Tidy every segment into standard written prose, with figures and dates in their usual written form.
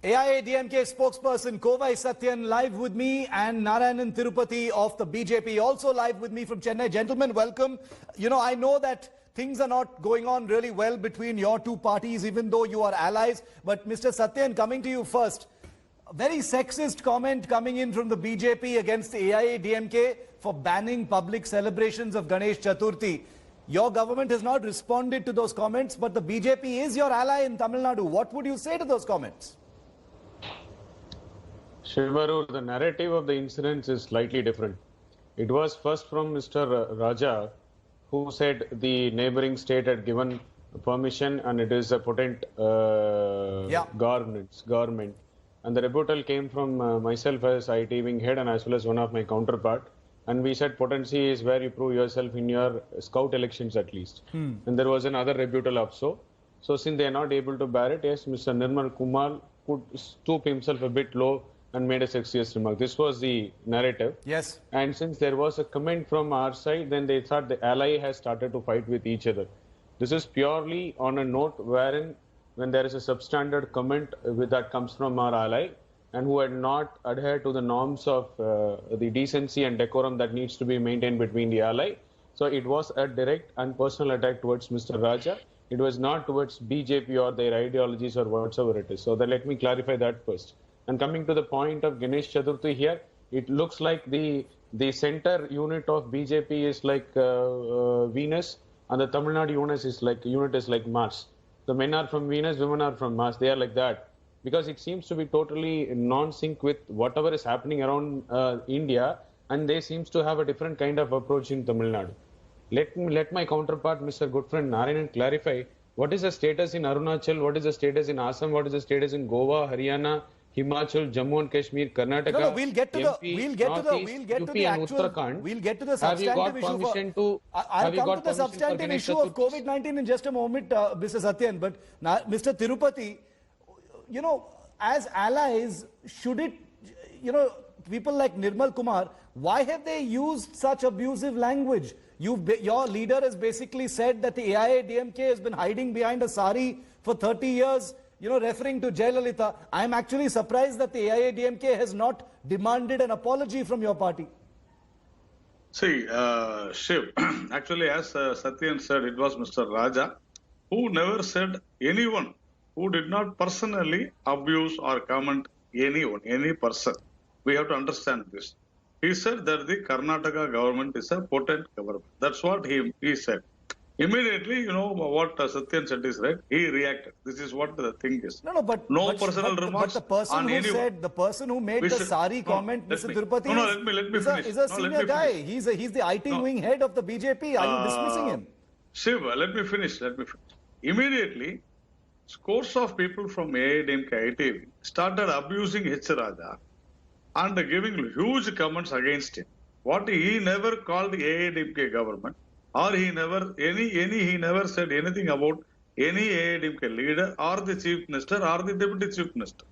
AIADMK spokesperson Kovai Satyan live with me, and Narayanan Tirupati of the BJP also live with me from Chennai. Gentlemen, welcome. I know that things are not going on really well between your two parties, even though you are allies. But Mr. Satyan, coming to you first. A very sexist comment coming in from the BJP against the AIADMK for banning public celebrations of Ganesh Chaturthi. Your government has not responded to those comments, but the BJP is your ally in Tamil Nadu. What would you say to those comments? Shivaru, the narrative of the incidents is slightly different. It was first from Mr. Raja, who said the neighboring state had given permission and it is a potent government. And the rebuttal came from myself as IT wing head and as well as one of my counterpart. And we said potency is where you prove yourself in your scout elections at least. And there was another rebuttal also. So since they are not able to bear it, yes, Mr. Nirmal Kumar could stoop himself a bit low and made a sexist remark. This was the narrative. Yes. And since there was a comment from our side, then they thought the ally has started to fight with each other. This is purely on a note wherein when there is a substandard comment that comes from our ally and who had not adhered to the norms of the decency and decorum that needs to be maintained between the ally. So it was a direct and personal attack towards Mr. Raja. It was not towards BJP or their ideologies or whatsoever it is. So let me clarify that first. And coming to the point of Ganesh Chaturthi here, it looks like the center unit of BJP is like Venus, and the Tamil Nadu unit is like Mars. The men are from Venus, women are from Mars. They are like that because it seems to be totally non-sync with whatever is happening around India, and they seems to have a different kind of approach in Tamil Nadu. Let my counterpart, Mr. good friend Narayanan, clarify what is the status in Arunachal, what is the status in Assam, what is the status in Goa, Haryana, Himachal, Jammu and Kashmir, Karnataka. No, we'll get to the substantive issue. I'll come to the substantive issue of COVID-19 in just a moment, Mr. Satyan. But now, Mr. Tirupati, as allies, should it, people like Nirmal Kumar, why have they used such abusive language? Your leader has basically said that the AIADMK has been hiding behind a sari for 30 years. Referring to Jayalalitha, I am actually surprised that the AIADMK has not demanded an apology from your party. See, Shiv, actually as Satyan said, it was Mr. Raja who never said anyone who did not personally abuse or comment anyone, any person. We have to understand this. He said that the Karnataka government is a potent government. That's what he said. Immediately, what Satyan said is right. He reacted. This is what the thing is. But personal remarks. But the person who made the sari comment, Mr. Tirupati, is a senior guy. He's the IT wing head of the BJP. Are you dismissing him? Shiva, let me finish. Immediately, scores of people from AIADMK IT started abusing H. Raja and giving huge comments against him. What he never called the AIADMK government. Or he never said anything about any AIADMK leader or the chief minister or the deputy chief minister.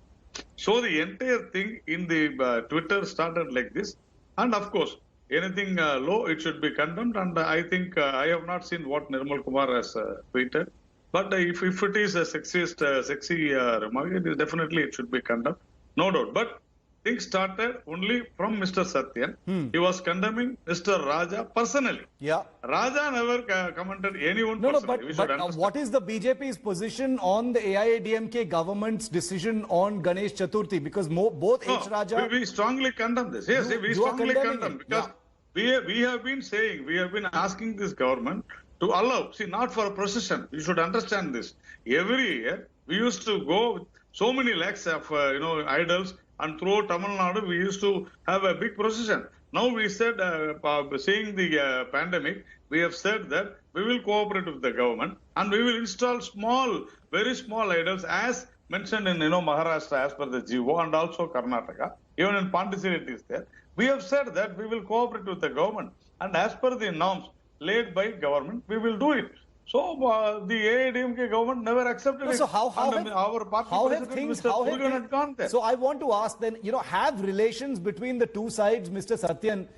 So the entire thing in the Twitter started like this. And of course, anything low, it should be condemned. And I think I have not seen what Nirmal Kumar has tweeted. But if it is a sexy remark, definitely it should be condemned. No doubt. But things started only from Mr. Satyan. He was condemning Mr. Raja personally. Yeah. Raja never commented anyone personally. But what is the BJP's position on the AIADMK government's decision on Ganesh Chaturthi? Because both H. Raja... We strongly condemn this. Yes, we strongly condemn because we have been saying, we have been asking this government to allow, not for a procession. You should understand this. Every year, we used to go with so many lakhs of, idols. And throughout Tamil Nadu, we used to have a big procession. Now we said, seeing the pandemic, we have said that we will cooperate with the government and we will install very small idols as mentioned in Maharashtra as per the GO and also Karnataka. Even in Pondicherry it is there. We have said that we will cooperate with the government and as per the norms laid by government, we will do it. So the AIADMK government never accepted it. So how have things gone there? So I want to ask then, have relations between the two sides, Mr. Satyan,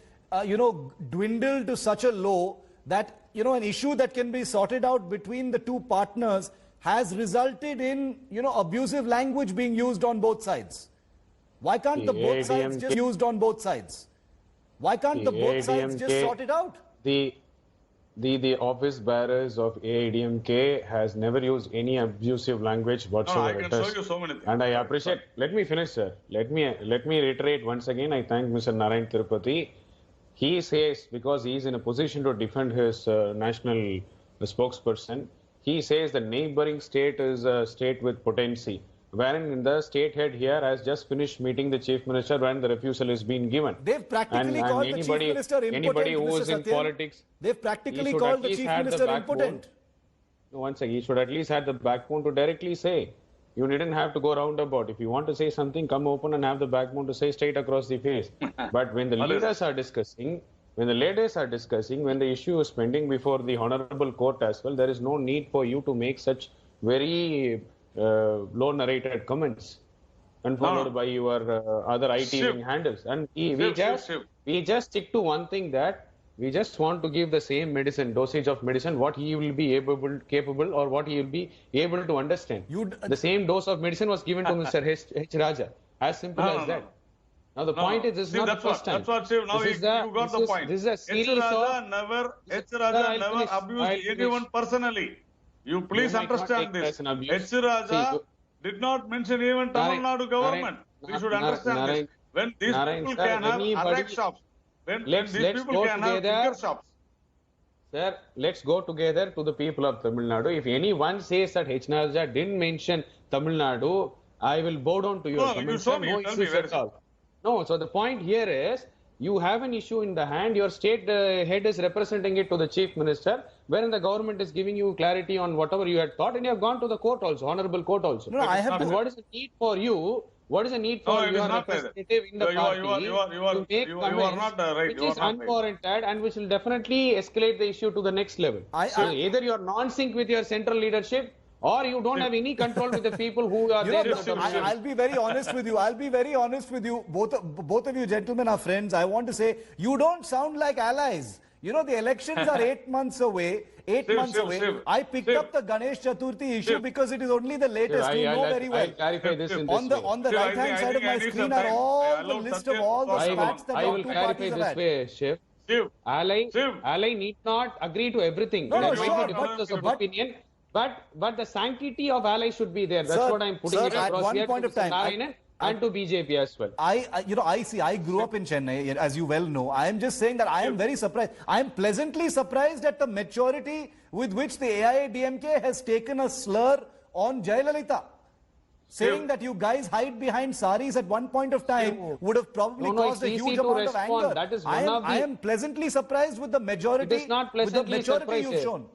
dwindled to such a low that, an issue that can be sorted out between the two partners has resulted in, abusive language being used on both sides. Why can't the both sides just used on both sides? Why can't the both sides just sort it out? The office bearers of AIDMK has never used any abusive language whatsoever. I can show you so many things. And I appreciate. Let me finish, sir. Let me reiterate once again. I thank Mr. Narayan Tirupati. He says, because he is in a position to defend his national spokesperson, he says the neighboring state is a state with potency. Wherein the state head here has just finished meeting the chief minister when the refusal is being given. They've practically called the chief minister impotent. Anybody who is in Satyan, politics, they've practically called the chief minister impotent. Once again, he should at least have the backbone to directly say. You didn't have to go roundabout. If you want to say something, come open and have the backbone to say straight across the face. But when the leaders are discussing, when the issue is pending before the honorable court as well, there is no need for you to make such very low narrated comments and followed by your other IT wing handles. And we just stick to one thing, that we just want to give the same dosage of medicine, what he will be capable or what he will be able to understand. The same dose of medicine was given to Mr. H. Raja. As simple as that. Now the point is, this is not the first time. That's what, Shiv. Now you got the point. This is a series of... H. Raja never abused anyone personally. You please understand this. H. Raja did not mention even Tamil Nadu government. We should understand this. When these people can have array shops, when these people can have finger shops. Sir, let's go together to the people of Tamil Nadu. If anyone says that H. Raja didn't mention Tamil Nadu, I will bow down to your comments. No, so the point here is, you have an issue in the hand, your state head is representing it to the chief minister, wherein the government is giving you clarity on whatever you had thought, and you have gone to the court also, honorable court also. No, I have. And what is the need for you? What is the need for your representative in the party to make comments which is unwarranted and which will definitely escalate the issue to the next level? So either you are non-sync with your central leadership, or you don't have any control with the people who are there. I'll be very honest with you. Both of you gentlemen are friends. I want to say, you don't sound like allies. The elections are 8 months away. 8 months away. I picked up the Ganesh Chaturthi issue because it is only the latest. You know very well. I'll clarify this in on the right hand side of my screen are all the list of all the facts that I will two clarify parties have this had. way, Shiv. Ally need not agree to everything. No, there sure, might be differences of opinion. But the sanctity of ally should be there. That's what I'm putting it across at one here point to of time, and to BJP as well. I grew up in Chennai, as you well know. I am just saying that I am very surprised. I am pleasantly surprised at the maturity with which the AIADMK has taken a slur on Jayalalitha. Saying that you guys hide behind saris at one point of time would have probably caused a huge amount of anger. That is I am pleasantly surprised with the majority. It is not pleasantly surprised. You've shown.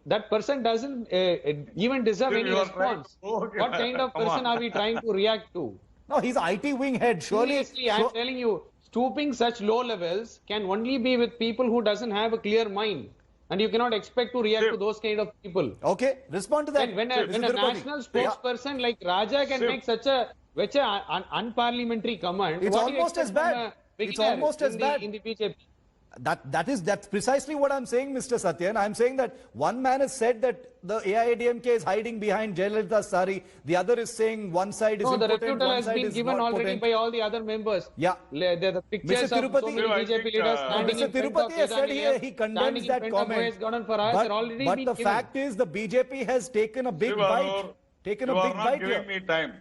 That person doesn't even deserve any response. What kind of person are we trying to react to? No, he's IT wing head. Surely, seriously, I'm telling you, stooping such low levels can only be with people who doesn't have a clear mind. And you cannot expect to react to those kind of people. Okay, respond to that. When a national spokesperson like Raja can make such an unparliamentary comment, it's almost as bad. It's almost as bad in the BJP. That's precisely what I'm saying, Mr. Satyan. I'm saying that one man has said that the AIADMK is hiding behind Jayalalitha Sari. The other is saying one side is impotent, the refutal has been given already by all the other members. Yeah. The pictures Mr. of so many BJP leaders standing Mr. Tirupati has said he condemns that comment. But the fact is the BJP has taken a big bite. Taken a big bite here. You are not giving me time.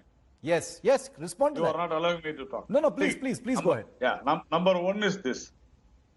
Yes, respond to that. You are not allowing me to talk. No, please go ahead. Yeah, number one is this.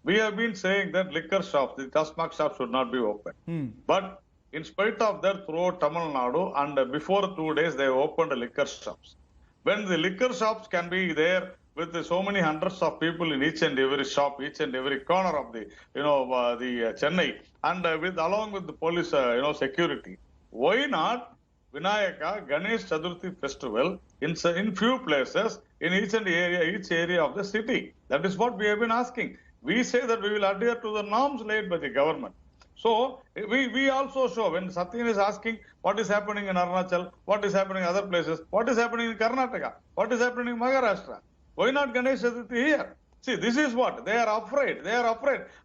We have been saying that liquor shops, the Tasmak shops should not be open. But in spite of that, throughout Tamil Nadu, and before 2 days, they opened liquor shops. When the liquor shops can be there with so many hundreds of people in each and every shop, each and every corner of the Chennai, and along with the police, security, why not Vinayaka Ganesh Chaturthi festival in few places in each area of the city? That is what we have been asking. We say that we will adhere to the norms laid by the government. So, we also show, when Satyan is asking what is happening in Arunachal, what is happening in other places, what is happening in Karnataka, what is happening in Maharashtra, why not Ganesh Chaturthi here? See, this is what, they are afraid.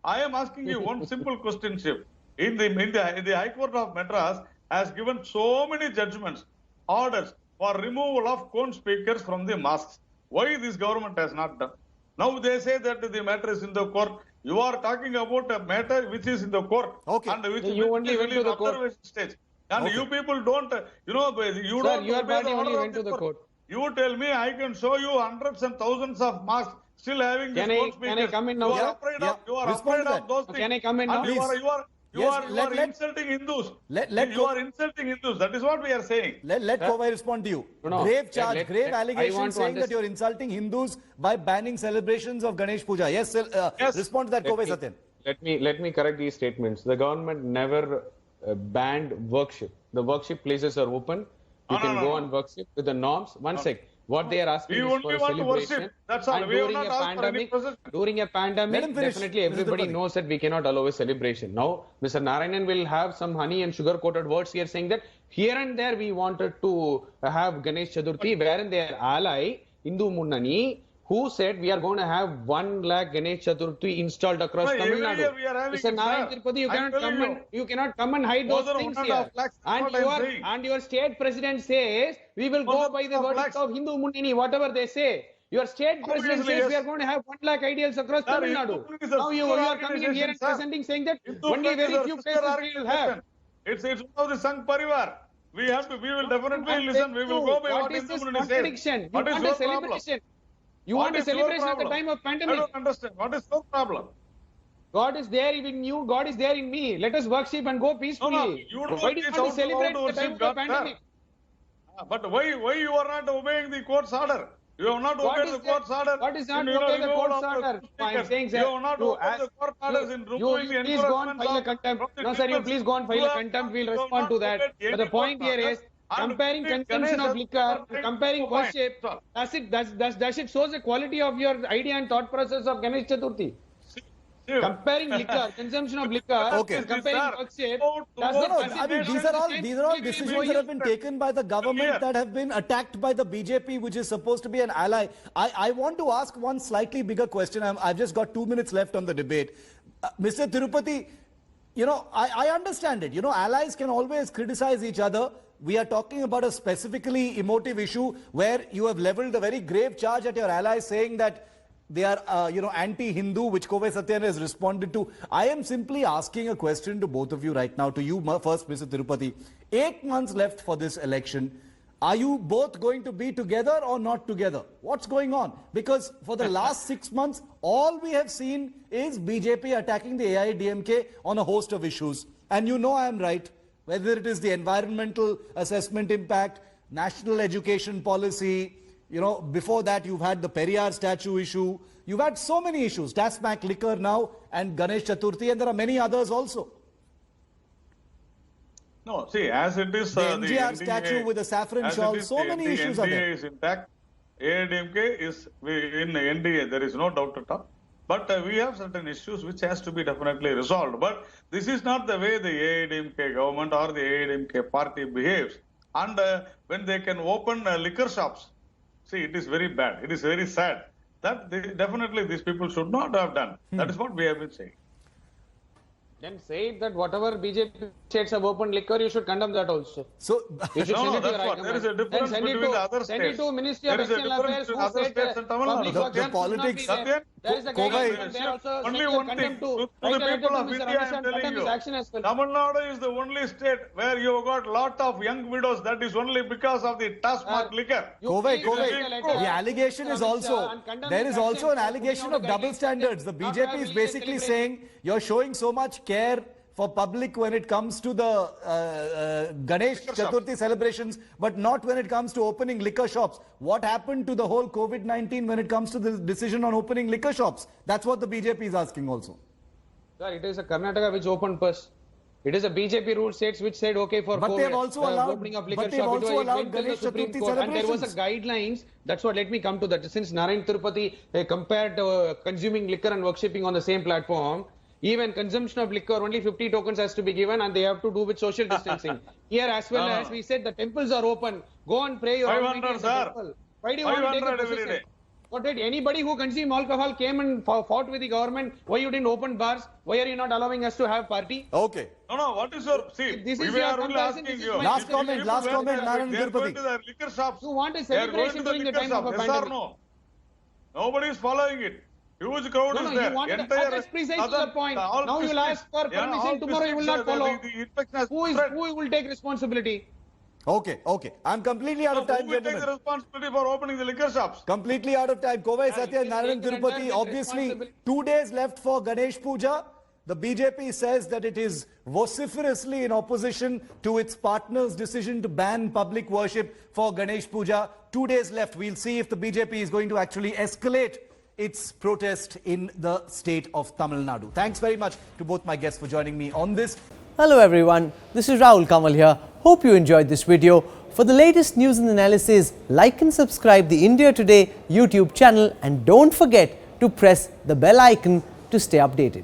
I am asking you one simple question, Shiv. In the High Court of Madras, has given so many judgments, orders for removal of cone speakers from the mosques. Why this government has not done? Now they say that the matter is in the court. You are talking about a matter which is in the court. Okay. And which, You which only is went to in the court. observation stage. And Okay. you people don't, you know, you Sir, don't your obey party the only order went of to the court. You tell me I can show you hundreds and thousands of mosques still having this Can I- cone can I speakers. come in now, You sir? are afraid Yeah. of, you are Respond afraid to of that. those things. Can I come in And now? you are, Please. you are, you Yes, are, you let- are let- insulting Hindus. let You go- are insulting Hindus. That is what we are saying. Let Kovai respond to you. No. Grave charge, grave I allegation want to saying that understand. you're insulting Hindus by banning celebrations of Ganesh Puja. Yes, Yes. respond to that, Kovai Satyan. Let me correct these statements. The government never banned worship. The worship places are open. You No, can no, go no. and worship with the norms. One sec. What they are asking We is only for a want to celebration. worship. That's all. And We have during not a asked for any pandemic, procession. during a Let pandemic, him finish, definitely Mr. everybody Tirupati. knows that we cannot allow a celebration. Now, Mr. Narayanan will have some honey and sugar-coated words here saying that here and there we wanted to have Ganesh Chaturthi, wherein their ally, Hindu Munnani, who said we are going to have 1 lakh Ganesh Chaturthi installed across No, Tamil every Nadu. year we are having Mr. it, Narayan sir. Tirupati, I'm telling you cannot come and hide More those than things 1.5 here. lakhs is And what I'm saying. your state president says we will More go than by the 1.5 verdict lakhs. of Hindu Munnani, whatever they say. Your state president Obviously, says we yes. are going to have 1 lakh ideals across Sir, Tamil Hindu Nadu. Front is a Now you sister are coming in here and organization, sir. presenting saying that Hindu only Front is very our few sister places we will have. organization. It's one of the Sangh Parivar. We will definitely I'm listen. telling We will you, go by what what is Hindu this Munnani contradiction? says. You What is want a your problem? celebration. You What want a is your celebration at the problem? time of I pandemic. don't understand. What is your problem? God is there in you, God is there in me. Let us worship and go peacefully. You don't Why do you teach want to how celebrate to at the time worship of God, the pandemic? sir. But why you are not obeying the court's order? You have not What obeyed is the that? court's order. What is not in, obey the removal court's of the order? I'm speakers. saying, You sir, have not you obeyed the court orders in removing the please go and file a enforcement contempt. from the No, sir, you peoples. please go and file You a have contempt. not- We'll you have respond to not that. obeyed But the any point court here order is and comparing putting consumption Ganesh of liquor, as- comparing Fine. worship. Sir. Does it shows the quality of your idea and thought process of Ganesh Chaturthi? Comparing liquor, consumption of liquor, Okay. and comparing worship. Does No, it- no, does it I mean, make these sense are to say- all decisions that have been taken by the government that have been attacked by the BJP, which is supposed to be an ally. I want to ask one slightly bigger question. I've just got 2 minutes left on the debate. Mr. Tirupati, you know, I understand it. You know, allies can always criticize each other. We are talking about a specifically emotive issue where you have leveled a very grave charge at your allies saying that they are, anti-Hindu, which Kovai Satyan has responded to. I am simply asking a question to both of you right now. To you first, Mr. Tirupati. 8 months left for this election. Are you both going to be together or not together? What's going on? Because for the last 6 months, all we have seen is BJP attacking the AIDMK on a host of issues. And you know I am right. Whether it is the environmental assessment impact, national education policy, before that you've had the Periyar statue issue. You've had so many issues. TASMAC liquor now and Ganesh Chaturthi, and there are many others also. No, see, as it is The MGR NDA statue with the saffron as it shawl, is, so many issues are NDA there. is intact. AIDMK is in NDA. There is no doubt at all. But we have certain issues which has to be definitely resolved. But this is not the way the AIDMK government or the AIDMK party behaves. And when they can open liquor shops, see, it is very bad. It is very sad. That definitely these people should not have done. That is what we have been saying. Then say that whatever BJP states have opened liquor, you should condemn that also. So, You should No, send no, it to your that's what. high There is a command. Then difference send it between to- the other Send it states. to Ministry of There is a External difference Affairs between who other said states and Tamil Nadu. public The worship should not politics- be there. Satyan, There is a Kovai- guidance and there also only send your one thing. contempt To to the write a letter people to of Mr. India, Amit I Shah am and telling condemn his you, action as well. Tamil Nadu is the only state where you have got lot of young widows. That is only because of the TASMAC liquor. You Kovai, please write a Kovai, letter the allegation to is Amit Shah also, and condemn there his is also action an for allegation putting of out double guidelines standards. The not to have BJP is religious basically celebration. saying you're showing so much care for public when it comes to the Ganesh Liquor shops. Chaturthi celebrations, but not when it comes to opening liquor shops. What happened to the whole COVID-19 when it comes to the decision on opening liquor shops? That's what the BJP is asking also. Sir, it is a Karnataka which opened first. It is a BJP rule states which said okay for But COVID, they have also allowed- opening of liquor but they've shop. also It allowed went till the Ganesh Supreme Chaturthi Court and there was a celebrations. guidelines. That's what, let me come to that. Since Narayan Tirupati compared consuming liquor and worshipping on the same platform, even consumption of liquor, only 50 tokens has to be given and they have to do with social distancing. Here as well No, as no. we said, the temples are open. Go and pray your 500, Almighty in the sir. temple. Why do you want to take a 500 every position? day. What did anybody who consumed alcohol came and fought with the government? Why you didn't open bars? Why are you not allowing us to have party? Okay. No, what is your, see, This we is are your only comparison, asking this is you. my Last People comment, Narayan They are going Tirupati. to the liquor shops. You want a They are going celebration to the during the liquor time of shop, a yes or pandemic. no? Nobody is following it. Huge crowd No, is no, there. you wanted, that's precisely other- the point. all Now you'll Christians- ask for yeah, permission, all tomorrow you will Christians, not follow. The infection has Who spread. will take responsibility? Okay. I'm completely out of time, Who will take the gentlemen. responsibility for opening the liquor shops? Completely out of time. Kovai Satya, can Narayan take an entire Tirupati. big Obviously, responsibility. 2 days left for Ganesh Puja. The BJP says that it is vociferously in opposition to its partner's decision to ban public worship for Ganesh Puja. 2 days left. We'll see if the BJP is going to actually escalate its protest in the state of Tamil Nadu. Thanks very much to both my guests for joining me on this. Hello everyone, this is Rahul Kamal here. Hope you enjoyed this video. For the latest news and analysis, like and subscribe the India Today YouTube channel and don't forget to press the bell icon to stay updated.